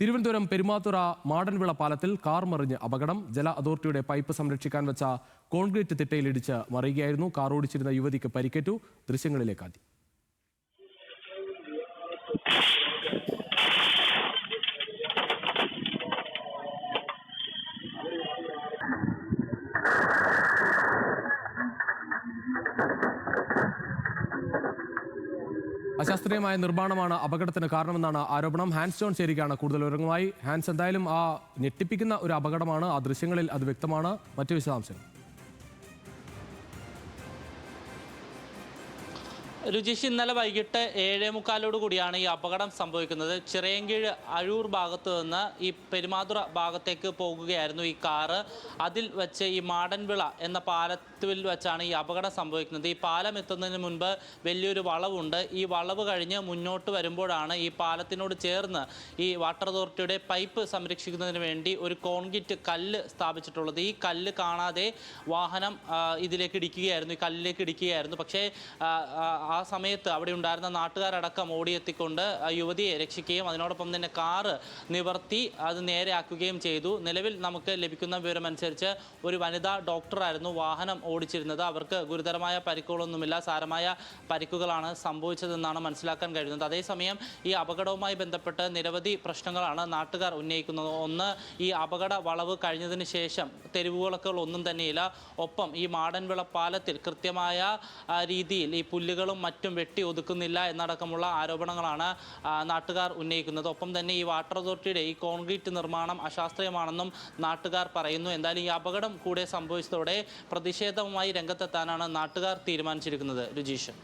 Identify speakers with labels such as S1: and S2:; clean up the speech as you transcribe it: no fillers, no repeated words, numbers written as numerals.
S1: തിരുവനന്തപുരം പെരുമാതുറ മാടൻവിള പാലത്തിൽ കാർ മറിഞ്ഞ് അപകടം. ജല അതോറിറ്റിയുടെ പൈപ്പ് സംരക്ഷിക്കാൻ വെച്ച കോൺക്രീറ്റ് തിട്ടയിലിടിച്ച് മറിയുകയായിരുന്നു. കാർ ഓടിച്ചിരുന്ന യുവതിക്ക് പരിക്കേറ്റു. ദൃശ്യങ്ങളിലേക്ക് ആദ്യം. അശാസ്ത്രീയമായ നിർമ്മാണമാണ് അപകടത്തിന് കാരണമെന്നാണ് ആരോപണം. ഹാൻസ് ജോൺ ചേരുകയാണ് കൂടുതൽ വിവരങ്ങളുമായി. ഹാൻസ്, എന്തായാലും ആ ഞെട്ടിപ്പിക്കുന്ന ഒരു അപകടമാണ്, ആ ദൃശ്യങ്ങളിൽ അത് വ്യക്തമാണ്. മറ്റു വിശദാംശങ്ങൾ?
S2: രുചിഷ്, ഇന്നലെ വൈകിട്ട് 7:45 കൂടിയാണ് ഈ അപകടം സംഭവിക്കുന്നത്. ചിറയൻകീഴ് അഴൂർ ഭാഗത്ത് നിന്ന് ഈ പെരുമാതുറ ഭാഗത്തേക്ക് പോകുകയായിരുന്നു ഈ കാറ്. അതിൽ വെച്ച് ഈ മാടൻവിള എന്ന പാലത്തിൽ വെച്ചാണ് ഈ അപകടം സംഭവിക്കുന്നത്. ഈ പാലം എത്തുന്നതിന് മുൻപ് വലിയൊരു വളവുണ്ട്. ഈ വളവ് കഴിഞ്ഞ് മുന്നോട്ട് വരുമ്പോഴാണ് ഈ പാലത്തിനോട് ചേർന്ന് ഈ വാട്ടർ അതോറിറ്റിയുടെ പൈപ്പ് സംരക്ഷിക്കുന്നതിന് വേണ്ടി ഒരു കോൺക്രീറ്റ് കല്ല് സ്ഥാപിച്ചിട്ടുള്ളത്. ഈ കല്ല് കാണാതെ വാഹനം ഇതിലേക്ക് ഇടിക്കുകയായിരുന്നു, ഈ കല്ലിലേക്ക് ഇടിക്കുകയായിരുന്നു. പക്ഷേ ആ സമയത്ത് അവിടെ ഉണ്ടായിരുന്ന നാട്ടുകാരടക്കം ഓടിയെത്തിക്കൊണ്ട് യുവതിയെ രക്ഷിക്കുകയും അതിനോടൊപ്പം തന്നെ കാറ് നിവർത്തി അത് നേരെയാക്കുകയും ചെയ്തു. നിലവിൽ നമുക്ക് ലഭിക്കുന്ന വിവരമനുസരിച്ച് ഒരു വനിതാ ഡോക്ടറായിരുന്നു വാഹനം ഓടിച്ചിരുന്നത്. അവർക്ക് ഗുരുതരമായ പരിക്കുകളൊന്നുമില്ല, സാരമായ പരിക്കുകളാണ് സംഭവിച്ചതെന്നാണ് മനസ്സിലാക്കാൻ കഴിയുന്നത്. അതേസമയം ഈ അപകടവുമായി ബന്ധപ്പെട്ട് നിരവധി പ്രശ്നങ്ങളാണ് നാട്ടുകാർ ഉന്നയിക്കുന്നത്. ഒന്ന്, ഈ അപകട വളവ് കഴിഞ്ഞതിന് ശേഷം തെരുവുകളൊക്കെ ഒന്നും തന്നെയില്ല. ഒപ്പം ഈ മാടൻവിള പാലത്തിൽ കൃത്യമായ രീതിയിൽ ഈ പുല്ലുകളും മറ്റും വെട്ടി ഒതുക്കുന്നില്ല എന്നടക്കമുള്ള ആരോപണങ്ങളാണ് നാട്ടുകാർ ഉന്നയിക്കുന്നത്. ഒപ്പം തന്നെ ഈ വാട്ടർ അതോറിറ്റിയുടെ ഈ കോൺക്രീറ്റ് നിർമ്മാണം അശാസ്ത്രീയമാണെന്നും നാട്ടുകാർ പറയുന്നു. എന്തായാലും ഈ അപകടം കൂടെ സംഭവിച്ചതോടെ പ്രതിഷേധവുമായി രംഗത്തെത്താനാണ് നാട്ടുകാർ തീരുമാനിച്ചിരിക്കുന്നത്. രുചീഷ്.